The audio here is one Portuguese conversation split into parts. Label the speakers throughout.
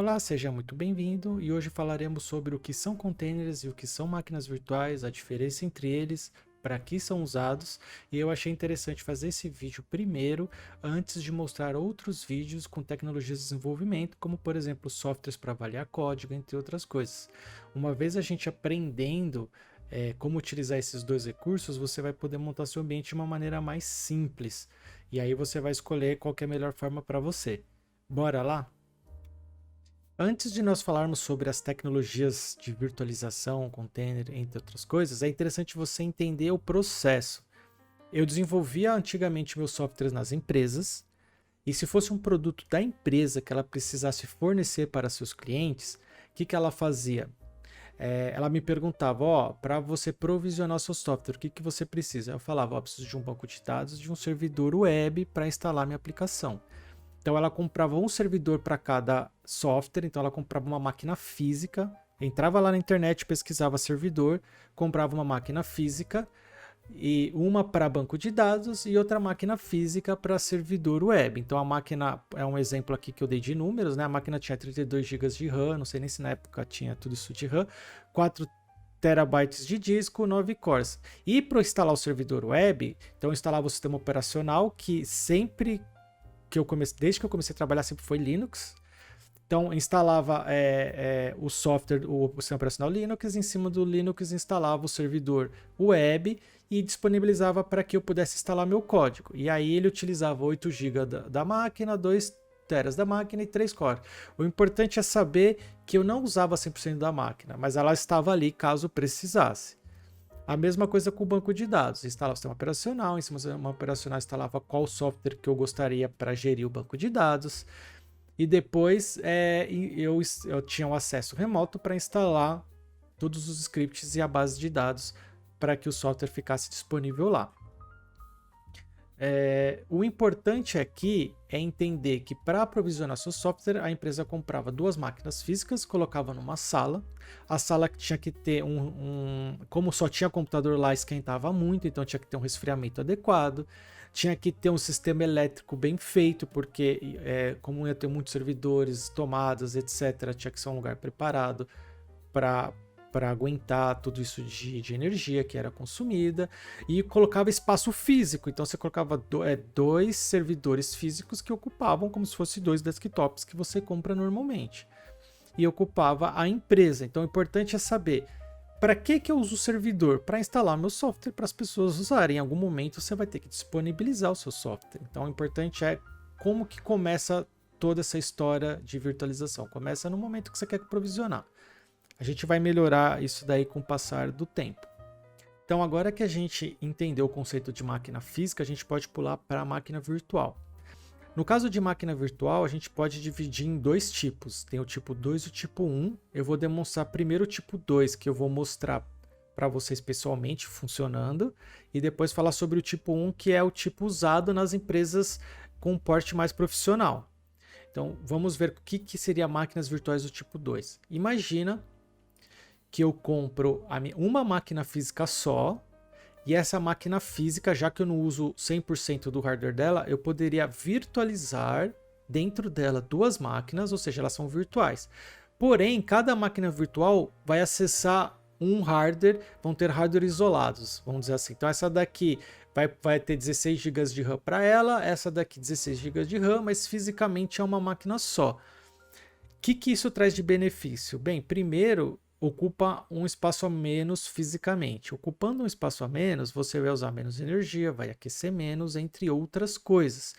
Speaker 1: Olá, seja muito bem-vindo e hoje falaremos sobre o que são containers e o que são máquinas virtuais, a diferença entre eles, para que são usados, e eu achei interessante fazer esse vídeo primeiro, antes de mostrar outros vídeos com tecnologias de desenvolvimento, como por exemplo softwares para avaliar código, entre outras coisas. Uma vez a gente aprendendo como utilizar esses dois recursos, você vai poder montar seu ambiente de uma maneira mais simples, e aí você vai escolher qual que é a melhor forma para você. Bora lá? Antes de nós falarmos sobre as tecnologias de virtualização, container, entre outras coisas, é interessante você entender o processo. Eu desenvolvia antigamente meus softwares nas empresas, e se fosse um produto da empresa que ela precisasse fornecer para seus clientes, o que ela fazia? Ela me perguntava, para você provisionar seu software, o que você precisa? Eu falava, preciso de um banco de dados, de um servidor web para instalar minha aplicação. Então ela comprava um servidor para cada software, então ela comprava uma máquina física, entrava lá na internet, pesquisava servidor, comprava uma máquina física, e uma para banco de dados e outra máquina física para servidor web. Então a máquina, é um exemplo aqui que eu dei de números, né? A máquina tinha 32 GB de RAM, não sei nem se na época tinha tudo isso de RAM, 4 terabytes de disco, 9 cores. E para instalar o servidor web, então eu instalava o sistema operacional que sempre desde que eu comecei a trabalhar sempre foi Linux. Então instalava o software, o sistema operacional Linux, em cima do Linux instalava o servidor web e disponibilizava para que eu pudesse instalar meu código. E aí ele utilizava 8 GB da máquina, 2 teras da máquina e 3 cores. O importante é saber que eu não usava 100% da máquina, mas ela estava ali caso precisasse. A mesma coisa com o banco de dados. Instalava o sistema operacional, em cima do sistema operacional instalava qual software que eu gostaria para gerir o banco de dados. E depois eu tinha um acesso remoto para instalar todos os scripts e a base de dados para que o software ficasse disponível lá. O importante aqui é entender que para aprovisionar seu software, a empresa comprava 2 máquinas físicas, colocava numa sala. A sala tinha que ter como só tinha computador lá, esquentava muito, então tinha que ter um resfriamento adequado. Tinha que ter um sistema elétrico bem feito, porque como ia ter muitos servidores, tomadas, etc., tinha que ser um lugar preparado para aguentar tudo isso de energia que era consumida, e colocava espaço físico. Então você colocava 2 servidores físicos que ocupavam como se fossem 2 desktops que você compra normalmente, e ocupava a empresa. Então o importante é saber para que eu uso o servidor? Para instalar meu software para as pessoas usarem. Em algum momento você vai ter que disponibilizar o seu software. Então o importante é como que começa toda essa história de virtualização. Começa no momento que você quer provisionar. A gente vai melhorar isso daí com o passar do tempo. Então agora que a gente entendeu o conceito de máquina física, a gente pode pular para a máquina virtual. No caso de máquina virtual, a gente pode dividir em 2 tipos. Tem o tipo 2 e o tipo 1. Eu vou demonstrar primeiro o tipo 2, que eu vou mostrar para vocês pessoalmente funcionando, e depois falar sobre o tipo 1, que é o tipo usado nas empresas com um porte mais profissional. Então vamos ver o que seria máquinas virtuais do tipo 2. Imagina que eu compro uma máquina física só, e essa máquina física, já que eu não uso 100% do hardware dela, eu poderia virtualizar dentro dela 2 máquinas, ou seja, elas são virtuais. Porém, cada máquina virtual vai acessar um hardware, vão ter hardware isolados, vamos dizer assim. Então essa daqui vai ter 16 GB de RAM para ela, essa daqui 16 GB de RAM, mas fisicamente é uma máquina só. O que isso traz de benefício? Bem, primeiro, ocupa um espaço a menos fisicamente. Ocupando um espaço a menos, você vai usar menos energia, vai aquecer menos, entre outras coisas.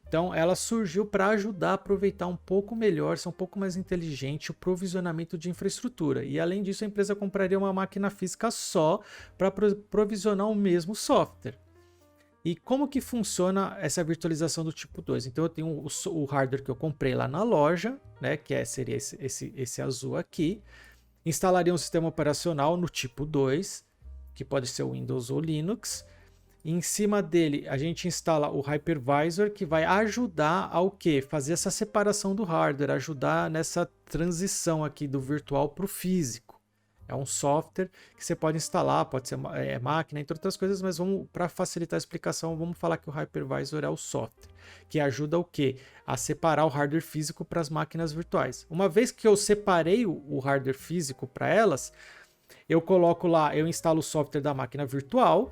Speaker 1: Então, ela surgiu para ajudar a aproveitar um pouco melhor, ser um pouco mais inteligente o provisionamento de infraestrutura. E além disso, a empresa compraria uma máquina física só para provisionar o mesmo software. E como que funciona essa virtualização do tipo 2? Então eu tenho o hardware que eu comprei lá na loja, né, que seria esse azul aqui. Instalaria um sistema operacional no tipo 2, que pode ser o Windows ou Linux. E em cima dele a gente instala o Hypervisor, que vai ajudar ao quê? Fazer essa separação do hardware, ajudar nessa transição aqui do virtual para o físico. É um software que você pode instalar, pode ser máquina, entre outras coisas, mas vamos, para facilitar a explicação, vamos falar que o hypervisor é o software, que ajuda o quê? A separar o hardware físico para as máquinas virtuais. Uma vez que eu separei o hardware físico para elas, eu coloco lá, eu instalo o software da máquina virtual.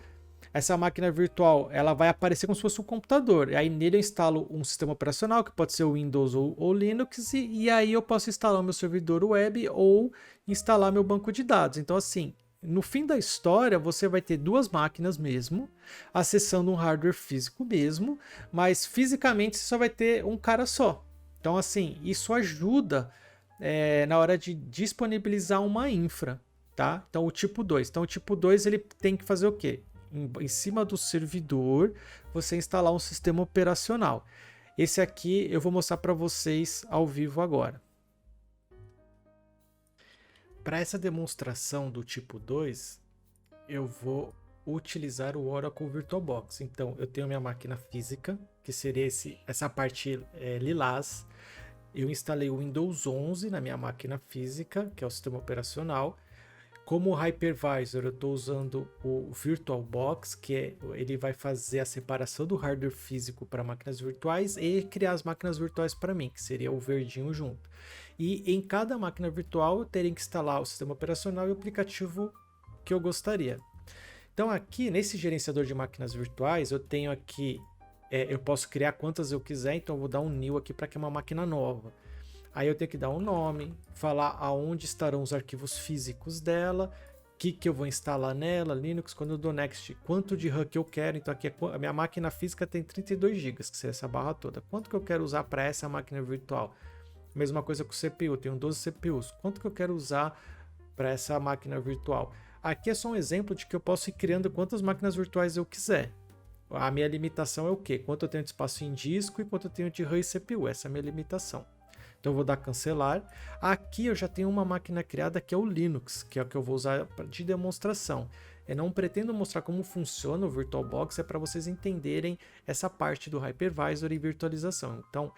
Speaker 1: Essa máquina virtual, ela vai aparecer como se fosse um computador. E aí nele eu instalo um sistema operacional, que pode ser o Windows ou Linux, e aí eu posso instalar o meu servidor web ou instalar meu banco de dados. Então assim, no fim da história, você vai ter duas máquinas mesmo, acessando um hardware físico mesmo, mas fisicamente você só vai ter um cara só. Então assim, isso ajuda na hora de disponibilizar uma infra, tá? Então o tipo 2. Então o tipo 2 ele tem que fazer o quê? Em cima do servidor, você instalar um sistema operacional. Esse aqui eu vou mostrar para vocês ao vivo agora. Para essa demonstração do tipo 2, eu vou utilizar o Oracle VirtualBox. Então, eu tenho minha máquina física, que seria essa parte lilás. Eu instalei o Windows 11 na minha máquina física, que é o sistema operacional. Como hypervisor, eu estou usando o VirtualBox, ele vai fazer a separação do hardware físico para máquinas virtuais e criar as máquinas virtuais para mim, que seria o verdinho junto. E em cada máquina virtual eu teria que instalar o sistema operacional e o aplicativo que eu gostaria. Então aqui nesse gerenciador de máquinas virtuais eu tenho aqui, eu posso criar quantas eu quiser, então eu vou dar um new aqui para que é uma máquina nova. Aí eu tenho que dar um nome, falar aonde estarão os arquivos físicos dela, o que eu vou instalar nela, Linux, quando eu dou next, quanto de RAM que eu quero. Então aqui a minha máquina física tem 32 GB, que seria essa barra toda. Quanto que eu quero usar para essa máquina virtual? Mesma coisa com o CPU, tenho 12 CPUs. Quanto que eu quero usar para essa máquina virtual? Aqui é só um exemplo de que eu posso ir criando quantas máquinas virtuais eu quiser. A minha limitação é o quê? Quanto eu tenho de espaço em disco e quanto eu tenho de RAM e CPU. Essa é a minha limitação. Então eu vou dar cancelar. Aqui eu já tenho uma máquina criada que é o Linux, que é o que eu vou usar de demonstração. Eu não pretendo mostrar como funciona o VirtualBox, é para vocês entenderem essa parte do hypervisor e virtualização. Então,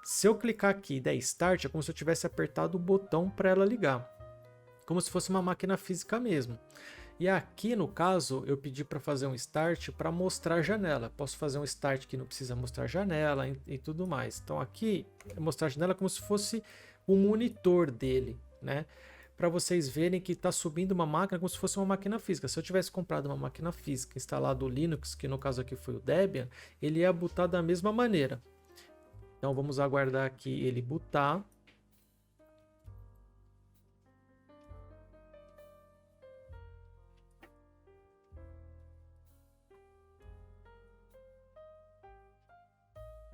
Speaker 1: se eu clicar aqui e der Start, é como se eu tivesse apertado o botão para ela ligar. Como se fosse uma máquina física mesmo. E aqui, no caso, eu pedi para fazer um Start para mostrar a janela. Posso fazer um Start que não precisa mostrar janela e tudo mais. Então aqui, mostrar a janela como se fosse o monitor dele, né? Para vocês verem que está subindo uma máquina como se fosse uma máquina física. Se eu tivesse comprado uma máquina física, instalado o Linux, que no caso aqui foi o Debian, ele ia bootar da mesma maneira. Então vamos aguardar aqui ele bootar.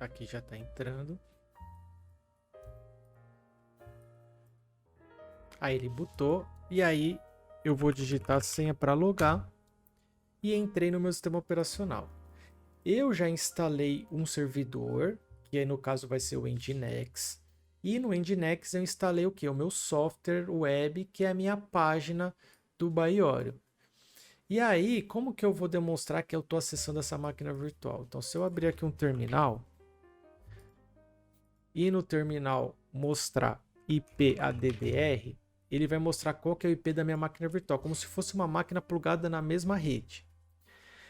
Speaker 1: Aqui já está entrando. Aí ele bootou. E aí eu vou digitar a senha para logar. E entrei no meu sistema operacional. Eu já instalei um servidor, que aí no caso vai ser o Nginx. E no Nginx eu instalei o que? O meu software web, que é a minha página do Baiório. E aí, como que eu vou demonstrar que eu estou acessando essa máquina virtual? Então, se eu abrir aqui um terminal e no terminal mostrar IP ADDR, ele vai mostrar qual que é o IP da minha máquina virtual, como se fosse uma máquina plugada na mesma rede.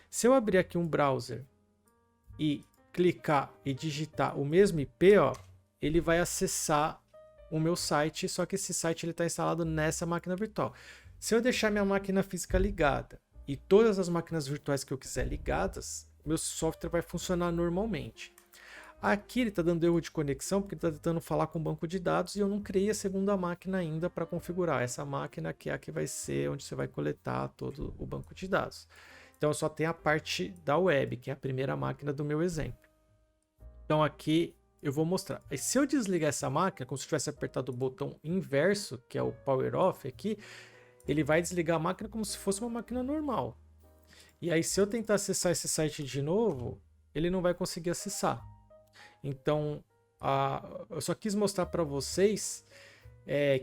Speaker 1: Se eu abrir aqui um browser e clicar e digitar o mesmo IP, ó, ele vai acessar o meu site, só que esse site está instalado nessa máquina virtual. Se eu deixar minha máquina física ligada e todas as máquinas virtuais que eu quiser ligadas, meu software vai funcionar normalmente. Aqui ele está dando erro de conexão porque ele está tentando falar com o banco de dados e eu não criei a segunda máquina ainda para configurar. Essa máquina que é a que vai ser onde você vai coletar todo o banco de dados. Então eu só tenho a parte da web, que é a primeira máquina do meu exemplo. Então aqui eu vou mostrar. E se eu desligar essa máquina, como se eu tivesse apertado o botão inverso, que é o Power Off aqui, ele vai desligar a máquina como se fosse uma máquina normal. E aí se eu tentar acessar esse site de novo, ele não vai conseguir acessar. Então, eu só quis mostrar para vocês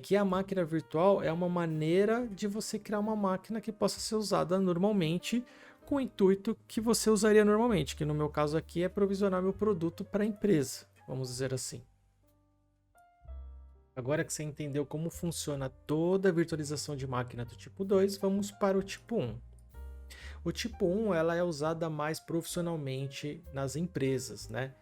Speaker 1: que a máquina virtual é uma maneira de você criar uma máquina que possa ser usada normalmente com o intuito que você usaria normalmente, que no meu caso aqui é provisionar meu produto para a empresa, vamos dizer assim. Agora que você entendeu como funciona toda a virtualização de máquina do tipo 2, vamos para o tipo 1. O tipo 1 ela é usada mais profissionalmente nas empresas, né?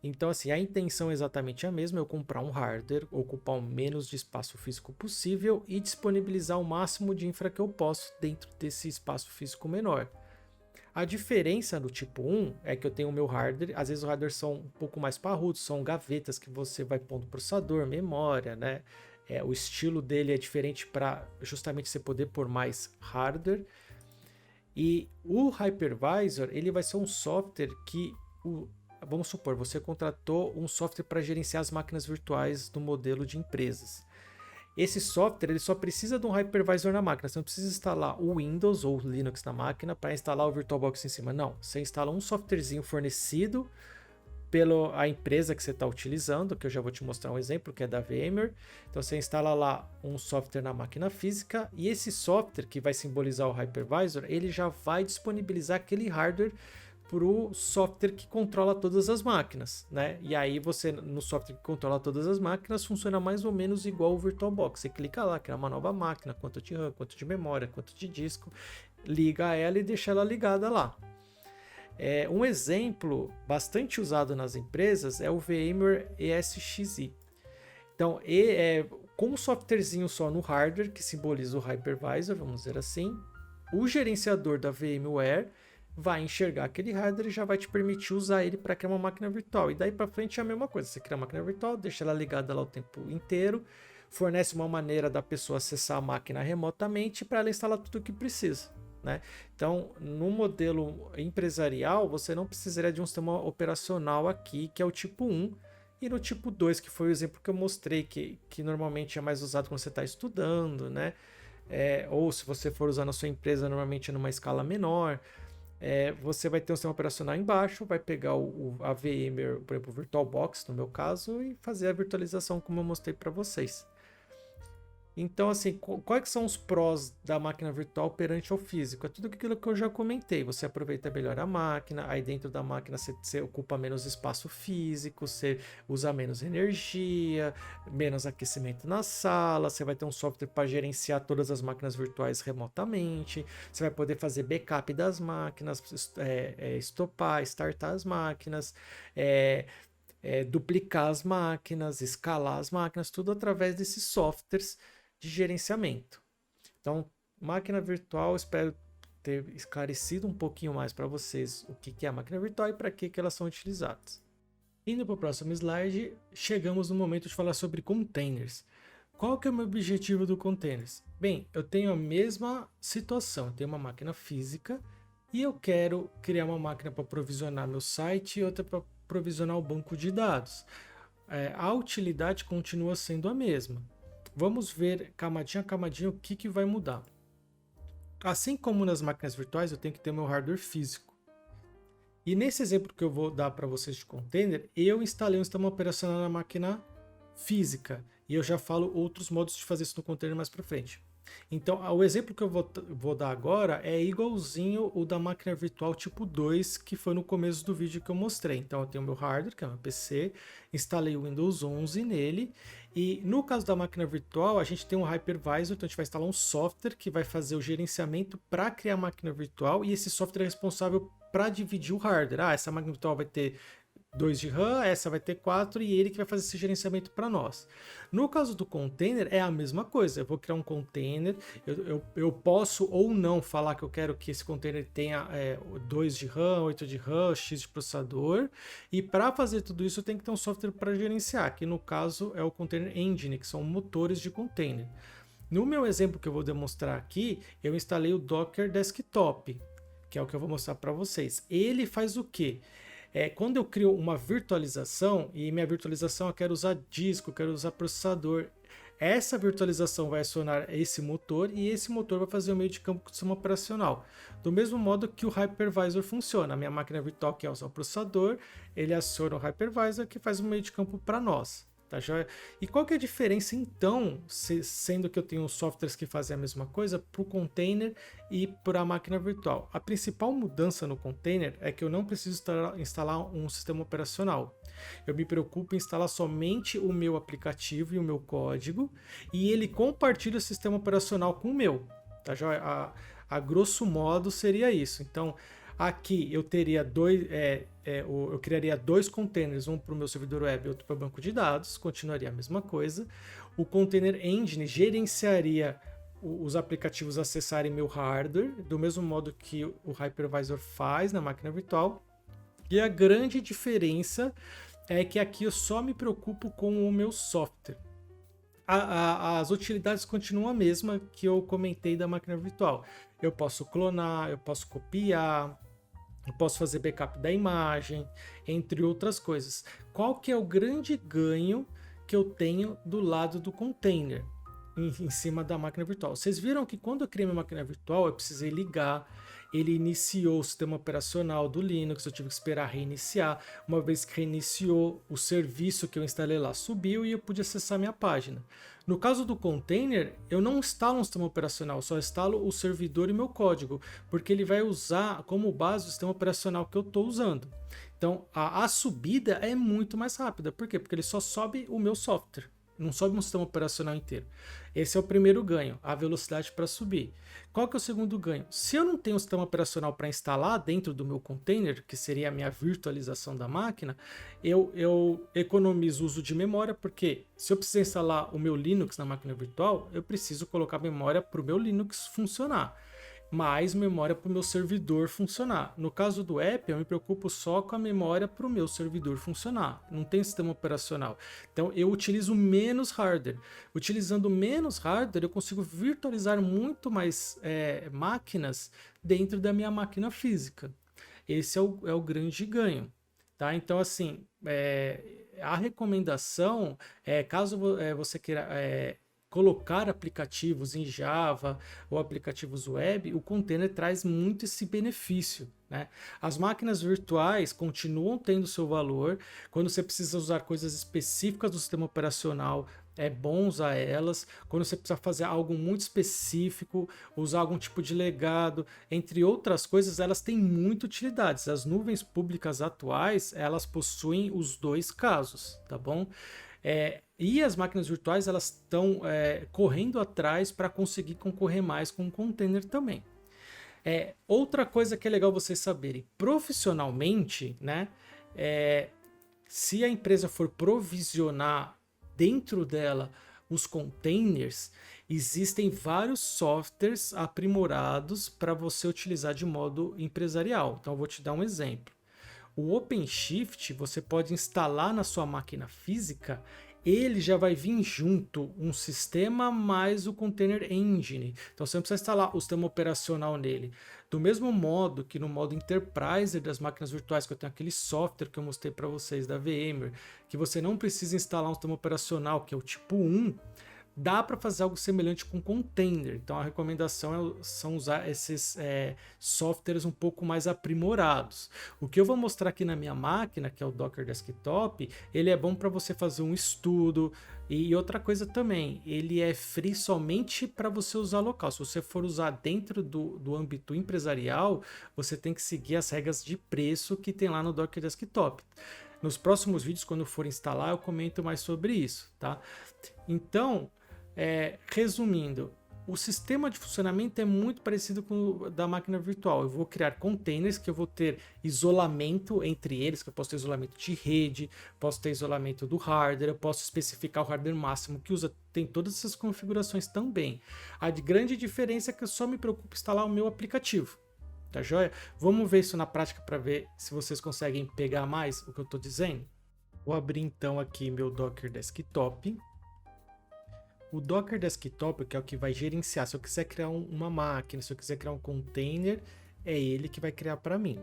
Speaker 1: Então, assim, a intenção é exatamente a mesma, eu comprar um hardware, ocupar o menos de espaço físico possível e disponibilizar o máximo de infra que eu posso dentro desse espaço físico menor. A diferença do tipo 1 é que eu tenho o meu hardware, às vezes os hardwares são um pouco mais parrudos, são gavetas que você vai pondo processador, memória, né? O estilo dele é diferente para justamente você poder pôr mais hardware. E o hypervisor, ele vai ser um software que, vamos supor, você contratou um software para gerenciar as máquinas virtuais do modelo de empresas. Esse software ele só precisa de um hypervisor na máquina. Você não precisa instalar o Windows ou o Linux na máquina para instalar o VirtualBox em cima. Não, você instala um softwarezinho fornecido pela empresa que você está utilizando, que eu já vou te mostrar um exemplo, que é da VMware. Então você instala lá um software na máquina física e esse software que vai simbolizar o hypervisor, ele já vai disponibilizar aquele hardware para o software que controla todas as máquinas, né? E aí você, no software que controla todas as máquinas, funciona mais ou menos igual o VirtualBox. Você clica lá, cria uma nova máquina, quanto de RAM, quanto de memória, quanto de disco, liga ela e deixa ela ligada lá. Um exemplo bastante usado nas empresas é o VMware ESXi. Então, com um softwarezinho só no hardware, que simboliza o hypervisor, vamos dizer assim, o gerenciador da VMware vai enxergar aquele hardware e já vai te permitir usar ele para criar uma máquina virtual. E daí para frente é a mesma coisa. Você cria uma máquina virtual, deixa ela ligada lá o tempo inteiro, fornece uma maneira da pessoa acessar a máquina remotamente para ela instalar tudo o que precisa, né? Então, no modelo empresarial, você não precisaria de um sistema operacional aqui, que é o tipo 1, e no tipo 2, que foi o exemplo que eu mostrei, que normalmente é mais usado quando você está estudando, né? Ou se você for usar na sua empresa, normalmente é numa escala menor. Você vai ter um sistema operacional embaixo, vai pegar a VMware, por exemplo, o VirtualBox, no meu caso, e fazer a virtualização como eu mostrei para vocês. Então, assim, quais são os prós da máquina virtual perante ao físico? É tudo aquilo que eu já comentei. Você aproveita melhor a máquina, aí dentro da máquina você ocupa menos espaço físico, você usa menos energia, menos aquecimento na sala, você vai ter um software para gerenciar todas as máquinas virtuais remotamente, você vai poder fazer backup das máquinas, estopar, startar as máquinas, duplicar as máquinas, escalar as máquinas, tudo através desses softwares de gerenciamento. Então, máquina virtual, espero ter esclarecido um pouquinho mais para vocês o que é a máquina virtual e para que elas são utilizadas. Indo para o próximo slide, chegamos no momento de falar sobre containers. Qual que é o meu objetivo do containers? Bem, eu tenho a mesma situação, eu tenho uma máquina física e eu quero criar uma máquina para provisionar meu site e outra para provisionar o banco de dados. A utilidade continua sendo a mesma. Vamos ver camadinha a camadinha o que vai mudar. Assim como nas máquinas virtuais, eu tenho que ter meu hardware físico. E nesse exemplo que eu vou dar para vocês de container, eu instalei um sistema operacional na máquina física. E eu já falo outros modos de fazer isso no container mais para frente. Então, o exemplo que eu vou dar agora é igualzinho o da máquina virtual tipo 2, que foi no começo do vídeo que eu mostrei. Então, eu tenho meu hardware, que é meu PC, instalei o Windows 11 nele, e no caso da máquina virtual, a gente tem um hypervisor, então a gente vai instalar um software que vai fazer o gerenciamento para criar a máquina virtual, e esse software é responsável para dividir o hardware. Essa máquina virtual vai ter 2 de RAM, essa vai ter 4 e ele que vai fazer esse gerenciamento para nós. No caso do container é a mesma coisa, eu vou criar um container, eu posso ou não falar que eu quero que esse container tenha 2 de RAM, 8 de RAM, X de processador, e para fazer tudo isso eu tenho que ter um software para gerenciar, que no caso é o Container Engine, que são motores de container. No meu exemplo que eu vou demonstrar aqui, eu instalei o Docker Desktop, que é o que eu vou mostrar para vocês. Ele faz o quê? Quando eu crio uma virtualização, e minha virtualização eu quero usar disco, eu quero usar processador, essa virtualização vai acionar esse motor e esse motor vai fazer o meio de campo com o sistema operacional. Do mesmo modo que o hypervisor funciona, a minha máquina virtual que é usar o processador, ele aciona o hypervisor que faz o meio de campo para nós. Tá joia? E qual que é a diferença então, sendo que eu tenho softwares que fazem a mesma coisa, para o container e para a máquina virtual? A principal mudança no container é que eu não preciso instalar um sistema operacional. Eu me preocupo em instalar somente o meu aplicativo e o meu código, e ele compartilha o sistema operacional com o meu. Tá joia? A grosso modo seria isso. Então, aqui eu teria eu criaria dois containers, um para o meu servidor web e outro para o banco de dados, continuaria a mesma coisa. O Container Engine gerenciaria os aplicativos acessarem meu hardware, do mesmo modo que o Hypervisor faz na máquina virtual. E a grande diferença é que aqui eu só me preocupo com o meu software. As utilidades continuam a mesma que eu comentei da máquina virtual. Eu posso clonar, eu posso copiar, eu posso fazer backup da imagem, entre outras coisas. Qual que é o grande ganho que eu tenho do lado do container em cima da máquina virtual? Vocês viram que quando eu criei minha máquina virtual, eu precisei ligar, ele iniciou o sistema operacional do Linux, eu tive que esperar reiniciar. Uma vez que reiniciou, o serviço que eu instalei lá subiu e eu pude acessar minha página. No caso do container, eu não instalo um sistema operacional, só instalo o servidor e meu código, porque ele vai usar como base o sistema operacional que eu estou usando. Então, a subida é muito mais rápida. Por quê? Porque ele só sobe o meu software, não sobe um sistema operacional inteiro. Esse é o primeiro ganho, a velocidade para subir. Qual que é o segundo ganho? Se eu não tenho um sistema operacional para instalar dentro do meu container, que seria a minha virtualização da máquina, eu economizo o uso de memória, porque se eu precisar instalar o meu Linux na máquina virtual, eu preciso colocar memória para o meu Linux funcionar, mais memória para o meu servidor funcionar. No caso do app, eu me preocupo só com a memória para o meu servidor funcionar. Não tem sistema operacional. Então, eu utilizo menos hardware. Utilizando menos hardware, eu consigo virtualizar muito mais máquinas dentro da minha máquina física. Esse é o grande ganho. Tá? Então, assim, a recomendação é, caso você queira colocar aplicativos em Java ou aplicativos web, o container traz muito esse benefício, né? As máquinas virtuais continuam tendo seu valor. Quando você precisa usar coisas específicas do sistema operacional, é bom usar elas. Quando você precisa fazer algo muito específico, usar algum tipo de legado, entre outras coisas, elas têm muita utilidade. As nuvens públicas atuais, elas possuem os dois casos, tá bom? E as máquinas virtuais elas estão correndo atrás para conseguir concorrer mais com o container também. Outra coisa que é legal vocês saberem, profissionalmente, né? Se a empresa for provisionar dentro dela os containers, existem vários softwares aprimorados para você utilizar de modo empresarial. Então, eu vou te dar um exemplo. O OpenShift você pode instalar na sua máquina física, ele já vai vir junto um sistema mais o Container Engine. Então você não precisa instalar o sistema operacional nele. Do mesmo modo que no modo Enterprise das máquinas virtuais, que eu tenho aquele software que eu mostrei para vocês da VMware, que você não precisa instalar um sistema operacional, que é o tipo 1, dá para fazer algo semelhante com container. Então a recomendação são usar esses softwares um pouco mais aprimorados. O que eu vou mostrar aqui na minha máquina, que é o Docker Desktop, ele é bom para você fazer um estudo. E outra coisa também, ele é free somente para você usar local. Se você for usar dentro do âmbito empresarial, você tem que seguir as regras de preço que tem lá no Docker Desktop. Nos próximos vídeos, quando eu for instalar, eu comento mais sobre isso, tá? Então, resumindo, o sistema de funcionamento é muito parecido com o da máquina virtual. Eu vou criar containers que eu vou ter isolamento entre eles, que eu posso ter isolamento de rede, posso ter isolamento do hardware, eu posso especificar o hardware máximo que usa, tem todas essas configurações também. A grande diferença é que eu só me preocupo em instalar o meu aplicativo. Tá joia? Vamos ver isso na prática para ver se vocês conseguem pegar mais o que eu estou dizendo. Vou abrir então aqui meu Docker Desktop. O Docker Desktop, que é o que vai gerenciar, se eu quiser criar uma máquina, se eu quiser criar um container, é ele que vai criar para mim.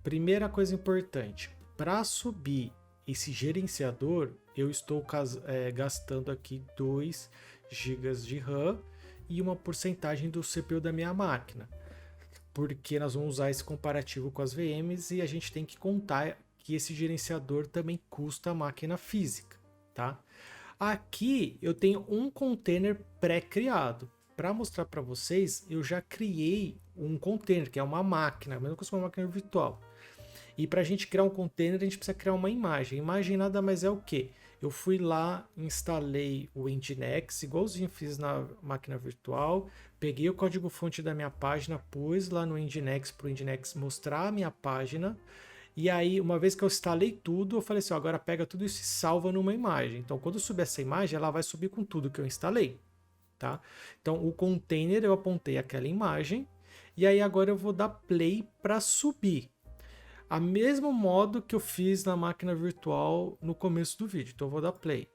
Speaker 1: Primeira coisa importante, para subir esse gerenciador, eu estou gastando aqui 2 GB de RAM e uma porcentagem do CPU da minha máquina, porque nós vamos usar esse comparativo com as VMs e a gente tem que contar que esse gerenciador também custa a máquina física. tá? Aqui eu tenho um container pré-criado. Para mostrar para vocês, eu já criei um container, que é uma máquina, a mesma coisa que uma máquina virtual. E para a gente criar um container, a gente precisa criar uma imagem. Imagem nada mais é o quê? Eu fui lá, instalei o Nginx, igualzinho fiz na máquina virtual, peguei o código-fonte da minha página, pus lá no Nginx para o Nginx mostrar a minha página. E aí, uma vez que eu instalei tudo, eu falei assim, ó, agora pega tudo isso e salva numa imagem. Então, quando eu subir essa imagem, ela vai subir com tudo que eu instalei, tá? Então, o container, eu apontei aquela imagem, e aí agora eu vou dar play para subir. A mesmo modo que eu fiz na máquina virtual no começo do vídeo. Então, eu vou dar play.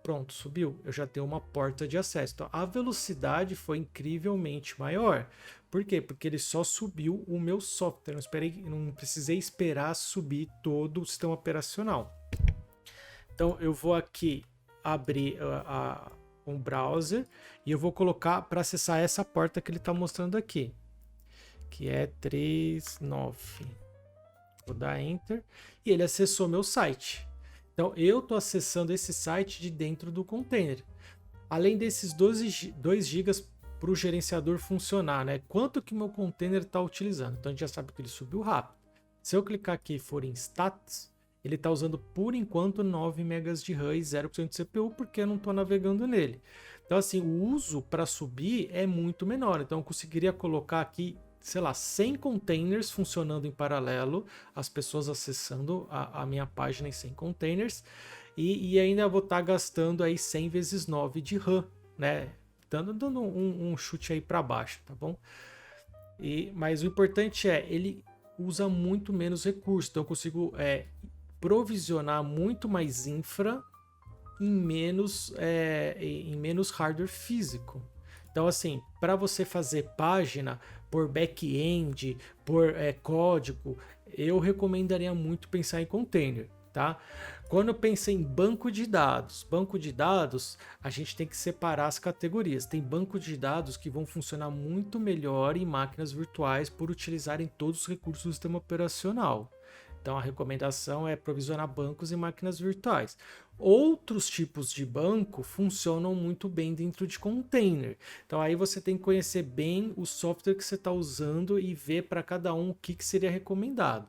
Speaker 1: Pronto, subiu. Eu já tenho uma porta de acesso. Então, a velocidade foi incrivelmente maior. Por quê? Porque ele só subiu o meu software. Não precisei esperar subir todo o sistema operacional. Então, eu vou aqui abrir um browser e eu vou colocar para acessar essa porta que ele está mostrando aqui, que é 39. Vou dar Enter e ele acessou meu site. Então, eu estou acessando esse site de dentro do container. Além desses 2 GB para o gerenciador funcionar, né? Quanto que meu container está utilizando? Então, a gente já sabe que ele subiu rápido. Se eu clicar aqui e for em Status, ele está usando, por enquanto, 9 MB de RAM e 0% de CPU, porque eu não estou navegando nele. Então, assim, o uso para subir é muito menor. Então, eu conseguiria colocar aqui, sei lá, 100 containers funcionando em paralelo, as pessoas acessando a minha página em 100 containers, e ainda vou estar gastando aí 100 vezes 9 de RAM, né? Dando um chute aí para baixo, tá bom? Mas o importante é, ele usa muito menos recursos, então eu consigo provisionar muito mais infra em menos hardware físico. Então, assim, para você fazer página por back-end, por código, eu recomendaria muito pensar em container, tá? Quando eu penso em banco de dados, a gente tem que separar as categorias. Tem banco de dados que vão funcionar muito melhor em máquinas virtuais por utilizarem todos os recursos do sistema operacional. Então a recomendação é provisionar bancos em máquinas virtuais. Outros tipos de banco funcionam muito bem dentro de container. Então aí você tem que conhecer bem o software que você está usando e ver para cada um o que seria recomendado.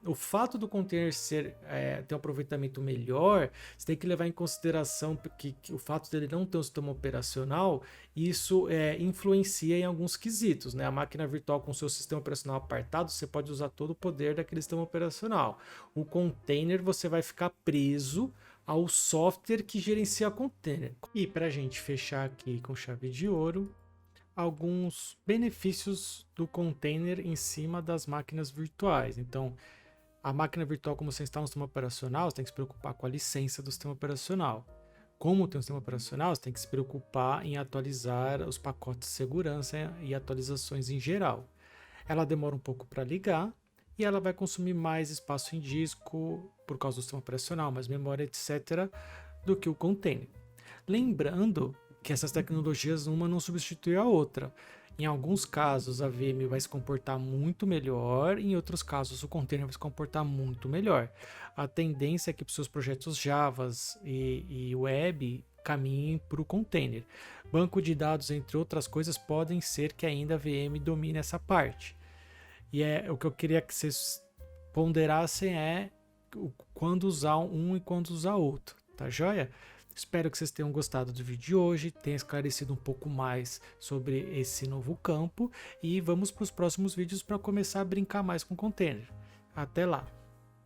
Speaker 1: O fato do container ter um aproveitamento melhor, você tem que levar em consideração que o fato dele não ter um sistema operacional, isso influencia em alguns quesitos, né? A máquina virtual com seu sistema operacional apartado, você pode usar todo o poder daquele sistema operacional. O container, você vai ficar preso ao software que gerencia container. E para a gente fechar aqui com chave de ouro, alguns benefícios do container em cima das máquinas virtuais. Então, a máquina virtual, como você instala no sistema operacional, você tem que se preocupar com a licença do sistema operacional. Como tem um sistema operacional, você tem que se preocupar em atualizar os pacotes de segurança e atualizações em geral. Ela demora um pouco para ligar e ela vai consumir mais espaço em disco por causa do sistema operacional, mais memória, etc., do que o container. Lembrando que essas tecnologias uma não substitui a outra. Em alguns casos a VM vai se comportar muito melhor, em outros casos o container vai se comportar muito melhor. A tendência é que para os seus projetos Java e web caminhem para o container. Banco de dados, entre outras coisas, podem ser que ainda a VM domine essa parte. E o que eu queria que vocês ponderassem quando usar um e quando usar outro, tá joia? Espero que vocês tenham gostado do vídeo de hoje, tenha esclarecido um pouco mais sobre esse novo campo e vamos para os próximos vídeos para começar a brincar mais com container. Até lá!